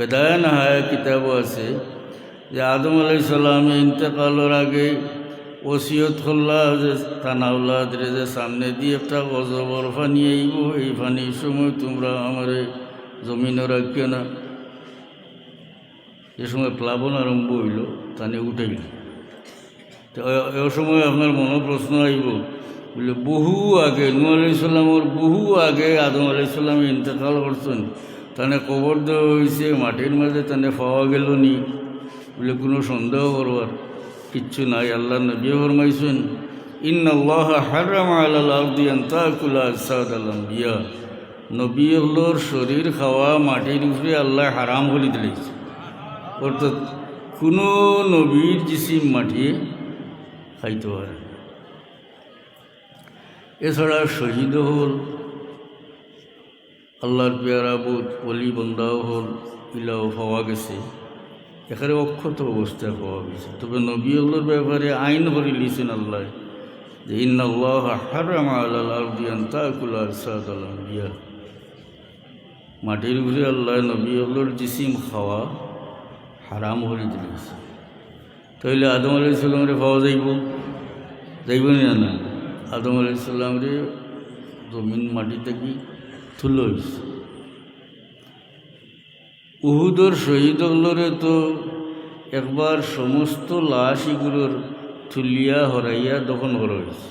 বেদায় নাহায় কিতাবও আছে যে আদম আলাইহিস সালামে ইন্তেকালের আগে ওসিয়ত করলা যে তানাউলাদের যে সামনে দিয়ে একটা অজবর ফানি আইব, এই ফানির সময় তোমরা আমারে জমিনে রাখিও না। যে সময় প্লাবন আরম্ভ হইল তানে উঠাইল। তো এ সময় আপনার মনে প্রশ্ন আইব, বলে বহু আগে নূহ আলাইহিস সালামের বহু আগে আদম আলাইহিস সালামে ইন্তেকাল করছেন, তানে কবর দেওয়া হয়েছে, মাটির মাঝে তানে পাওয়া গেল নি বলে কোনো সন্দেহ করবার কিচ্ছু নাই। আল্লাহ নবী ফরমাইছেন, ইন্নাল্লাহা হারামা আলাল আরদি আন তাকুলা আজসাদাল আমবিয়া। নবী হলোর শরীর খাওয়া মাটির উপরে আল্লাহ হারাম করে দিয়েছে। অর্থাৎ কোনো নবীর জিসিম মাটি খাইতে পারে। এছাড়া শহীদ হল, আল্লাহর পেয়ারা বুধ অলি বন্দাও হল, ইলাও পাওয়া গেছে, এখানে অক্ষত অবস্থায় পাওয়া গেছে। তবে নবী হলোর ব্যাপারে আইন করে লিছেন আল্লাহ যে ইন্নাল্লাহা হারামা আলাল আরদি আন তাকুলা আজসাদাল আমবিয়া। মাটির উপরে আল্লাহ নবী হলোর জিসিম খাওয়া হারাম করে দিয়েছে। তাইলে আদম আলাইহিস সালামরে পাওয়া যাইব না না? আদম আলাইহিস সালামরে জমিন মাটি থেকে তুলে হয়েছে। উহুদর শহীদ হলরে তো একবার সমস্ত লাশ এগুলোর তুলিয়া হরাইয়া দফন করা হয়েছে।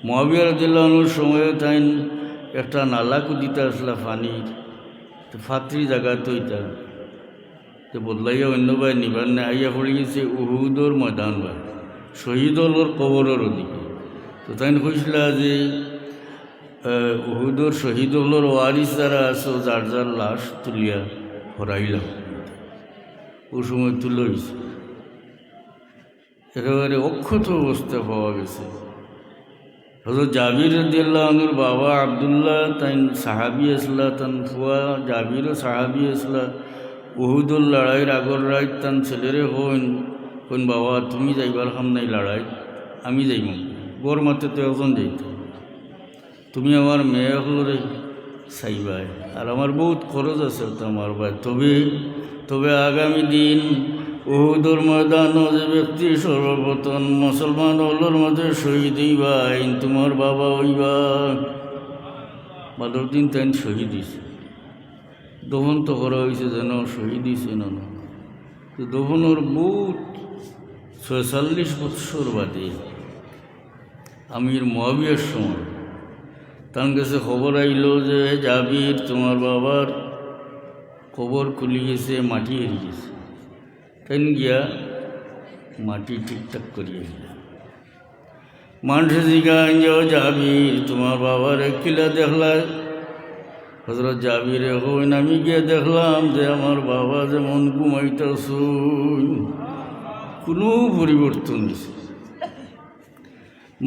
মুআবিয়া রাদিয়াল্লাহু আনহুর সময়ে তাই একটা নালা কুদিতে আসলা পানির, তো ফাত্রি জায়গা তো এটা তো বদলাইয়া অন্য ভাই নিবার না আইয়া পড়ে গেছে উহুদর ময়দান ভাই, শহীদ হলর কবরের ওদিকে। তো তাই কইসলা যে উহুদর শহীদ হলর ওয়ারিস যারা আছো, যার যার লাশ তুলিয়া হরাইলাম, ওই সময় তুলে হয়েছে। একেবারে অক্ষত অবস্থা পাওয়া গেছে। হযরত জাবির রাদিয়াল্লাহু আনহুর বাবা আব্দুল্লাহ তাই সাহাবি আসলা, তান ফুয়া জাবিরও সাহাবি আসলা। উহুদুর লড়াইয়ের আগর রাত তান ছেলেরে কইন বাবা তুমি যাইবার খাম নাই লড়াই, আমি যাইব। গোর মাতে তো এখন যাইত, তুমি আমার মেয়ে হলরে চাইবাই, আর আমার বহুত খরচ আছে তোমার ভাই। তবে আগামী দিন উহুদুর ময়দানও যে ব্যক্তি সর্বপ্রথম মুসলমান হলোর মধ্যে শহীদ হইবা, তোমার বাবা হইবা। বাদর দিন তাই শহীদ হয়েছে, দফন তো করা হয়েছে যেন শহীদ হয়েছে না। তো দফনের বহুত 46 বৎসর বাদে আমির মুআবিয়ার সময় তার কাছে খবর আইল যে জাবির তোমার বাবার কবর খুলি গেছে, মাটি এড়িয়ে গেছে। তাই গিয়া মাটি ঠিকঠাক করিয়ে মানুষে জিজ্ঞাসা যাও জাবির তোমার বাবার কিলা দেখলা? হযরত জাবিরে হইন আমি গিয়ে দেখলাম যে আমার বাবা যেমন ঘুমাইতেছুন, কোনো পরিবর্তন হয়েছে।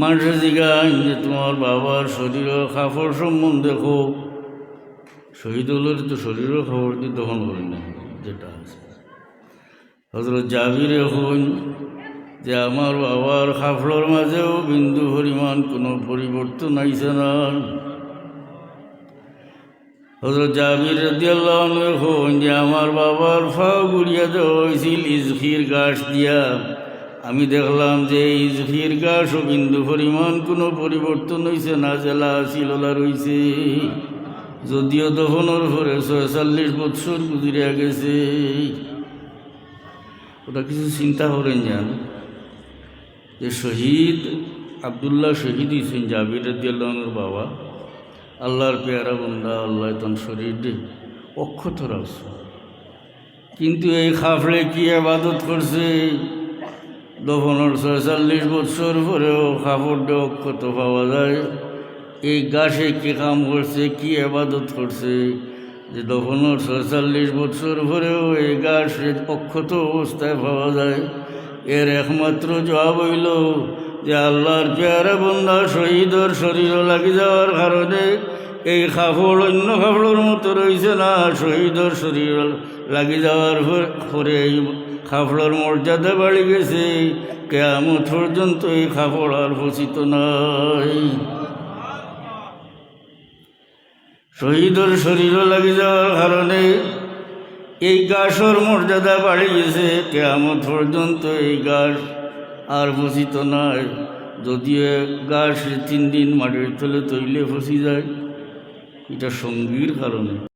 মানুষের জিজ্ঞাসা যে তোমার বাবার শরীরের কাপড় সম্বন্ধে হোক, শহীদ হলের তো শরীরের খবর দিয়ে দহন করি না যেটা আছে। হযরত জাবিরে হইন যে আমার বাবার কাপড়ের মাঝেও বিন্দু পরিমাণ কোনো পরিবর্তন আইছে না। হযরত জাবির রাদিয়াল্লাহু আনহু কইন যে আমার বাবার ফাও গুড়িয়া দেওয়া হয়েছিল ইজখির গাছ দিয়া, আমি দেখলাম যে ইজখির গাছও বিন্দু পরিমাণ কোনো পরিবর্তন হয়েছে না, জেলা শিললা রয়েছে। যদিও দফনের পরে 46 বৎসর গুজরিয়া গেছে। ওটা কিছু চিন্তা করেন যান যে শহীদ আব্দুল্লাহ শহীদ হয়েছেন জাবির রাদিয়াল্লাহু আনহুর বাবা, আল্লাহর পেয়ারা বন্দা, আল্লাহ তান শরীর দে অক্ষত রাখছে। কিন্তু এই কাফড়ে কি ইবাদত করছে? দফনের 46 বৎসর পরেও কাপড় দিয়ে অক্ষত পাওয়া যায়। এই গাছে কি কাম করছে, কি ইবাদত করছে যে দফনের 46 বৎসর পরেও এই গাছ অক্ষত অবস্থায় পাওয়া যায়? এর একমাত্র জবাব হইল যে আল্লাহর পেয়ারা বন্দা শহীদের শরীরও লাগি যাওয়ার কারণে এই কাপড় অন্য কাপড়ের মতো রয়েছে না। শহীদের শরীর লাগি যাওয়ার পরে এই কাপড়ের মর্যাদা বাড়ি গেছে, কিয়ামত পর্যন্ত এই কাপড় আর পচিত নাই। শহীদের শরীরও লাগি যাওয়ার কারণে এই গাছর মর্যাদা বাড়ি গেছে, কিয়ামত পর্যন্ত এই গাছ আর ফসিত নাই। যদিও গাছ 3 দিন মাটির তলে তৈলে ফসি যায়, এটা সঙ্গীর কারণে।